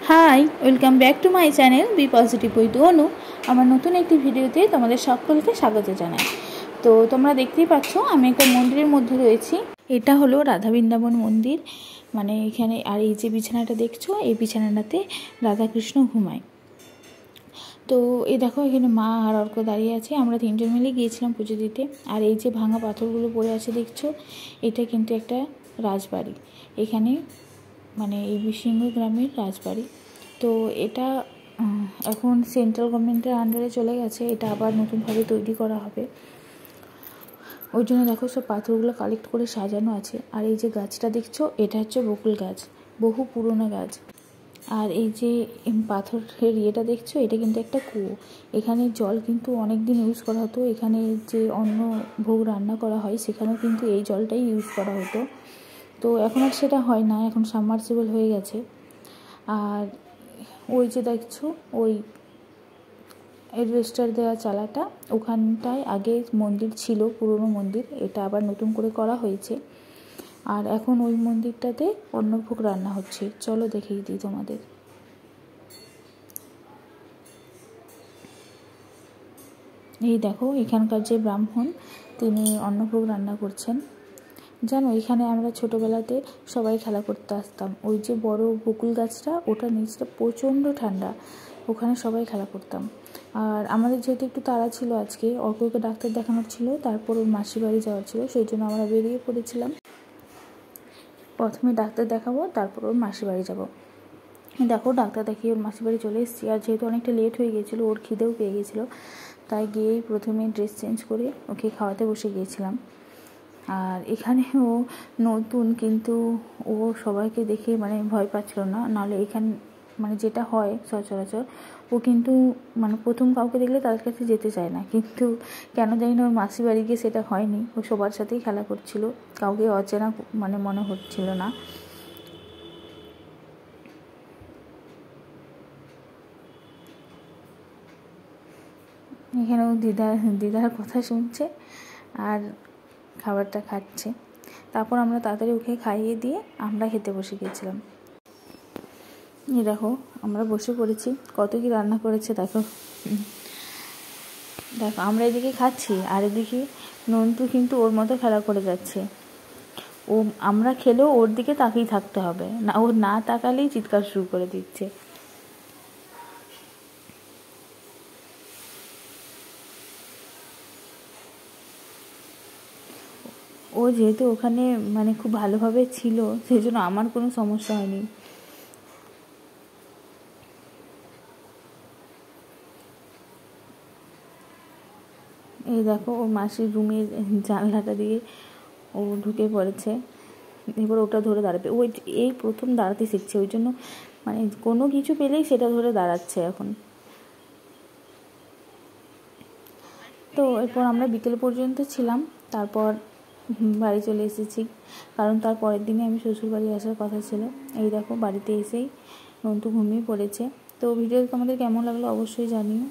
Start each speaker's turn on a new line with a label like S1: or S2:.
S1: High, welcome back to my channel be positive with Anu. আমার নতুন একটি ভিডিওতে তোমাদের সকলকে স্বাগত জানাই। তো তোমরা দেখতেই পাচ্ছ আমি একটা মন্দিরের মধ্যে রয়েছি। এটা হলো রাধা বৃন্দাবন মন্দির, মানে এখানে। আর এই যে বিছানাটা দেখছো, এই বিছানাটাতে রাধাকৃষ্ণ ঘুমায়। তো এই দেখো, এখানে মা আর অর্ক দাঁড়িয়ে আছে। আমরা তিনজন মিলে গিয়েছিলাম পুজো দিতে। আর এই যে ভাঙা পাথরগুলো পড়ে আছে দেখছো, এটা কিন্তু একটা রাজবাড়ি। এখানে মানে এই বিসিংহ গ্রামের রাজবাড়ি। তো এটা এখন সেন্ট্রাল গভর্নমেন্টের আন্ডারে চলে গেছে। এটা আবার নতুনভাবে তৈরি করা হবে। ওই জন্য দেখো সব পাথরগুলো কালেক্ট করে সাজানো আছে। আর এই যে গাছটা দেখছো, এটা হচ্ছে বকুল গাছ, বহু পুরনো গাছ। আর এই যে পাথরের ইয়েটা দেখছো, এটা কিন্তু একটা কুয়ো। এখানে জল কিন্তু অনেক দিন ইউজ করা হতো। এখানে যে অন্ন ভোগ রান্না করা হয়, সেখানেও কিন্তু এই জলটাই ইউজ করা হতো। তো এখন আর সেটা হয় না, এখন সাবমার্সিবল হয়ে গেছে। আর ওই যে দেখছো, ওই অ্যাডভেস্টার দেওয়া চালাটা, ওখানটায় আগে মন্দির ছিল, পুরনো মন্দির। এটা আবার নতুন করে করা হয়েছে। আর এখন ওই মন্দিরটাতে অন্নভোগ রান্না হচ্ছে। চলো দেখিয়ে দিই তোমাদের। এই দেখো, এখানকার যে ব্রাহ্মণ, তিনি অন্নভোগ রান্না করছেন। জানো, এখানে আমরা ছোটোবেলাতে সবাই খেলা করতে আসতাম। ওই যে বড় বকুল গাছটা, ওটা নিচটা প্রচণ্ড ঠান্ডা, ওখানে সবাই খেলা করতাম। আর আমাদের যেহেতু একটু তাড়া ছিল, আজকে অর্ককে ডাক্তার দেখানোর ছিল, তারপর ওর মাসির বাড়ি যাওয়ার ছিল, সেই জন্য আমরা বেরিয়ে পড়েছিলাম। প্রথমে ডাক্তার দেখাবো, তারপর ওর মাসির বাড়ি যাবো। দেখো, ডাক্তার দেখিয়ে ওর মাসির বাড়ি চলে এসেছি। আর যেহেতু অনেকটা লেট হয়ে গিয়েছিলো, ওর খিদেও পেয়ে গিয়েছিলো, তাই গিয়েই প্রথমে ড্রেস চেঞ্জ করে ওকে খাওয়াতে বসে গিয়েছিলাম। আর এখানে ও নতুন, কিন্তু ও সবাইকে দেখে মানে ভয় পাচ্ছিল না। নাহলে এখানে মানে যেটা হয় সচরাচর, ও কিন্তু মানে প্রথম কাউকে দেখলে তাদের কাছে যেতে চায় না। কিন্তু কেন জানি না, ওর মাসির বাড়ি গিয়ে সেটা হয়নি। ও সবার সাথেই খেলা করছিল, কাউকে অচেনা মানে মনে হচ্ছিল না। এখানেও দিদার কথা শুনছে আর খাবারটা খাচ্ছে। তারপর আমরা তাড়াতাড়ি ওকে খাইয়ে দিয়ে আমরা খেতে বসে গিয়েছিলাম। এই দেখো, আমরা বসে পড়েছি। কত কি রান্না করেছে দেখো। দেখো, আমরা এদিকে খাচ্ছি, আর এদিকে নন্টু কিন্তু ওর মতো খেলা করে যাচ্ছে। ও আমরা খেলেও ওর দিকে তাকিয়ে থাকতে হবে না, ও না তাকালেই চিৎকার শুরু করে দিচ্ছে। ও যেহেতু ওখানে মানে খুব ভালোভাবে ছিল, সেই জন্য আমার কোনো সমস্যা হয়নি। এই দেখো, ওর মাসির রুমের জানলাটা দিয়ে ও ঢুকে পড়েছে। এবার ওটা ধরে দাঁড়াবে। ওই এই প্রথম দাঁড়াতে শিখছে, ওই জন্য মানে কোনো কিছু পেলেই সেটা ধরে দাঁড়াচ্ছে এখন। তো এরপর আমরা বিকেল পর্যন্ত ছিলাম, তারপর বাড়ি চলে এসেছি, কারণ তার পরের দিনে আমি শ্বশুরবাড়ি আসার কথা ছিল। এই দেখো, বাড়িতে এসেই নন্টু ঘুমিয়ে পড়েছে। তো ভিডিও তোমাদের কেমন লাগলো অবশ্যই জানিও।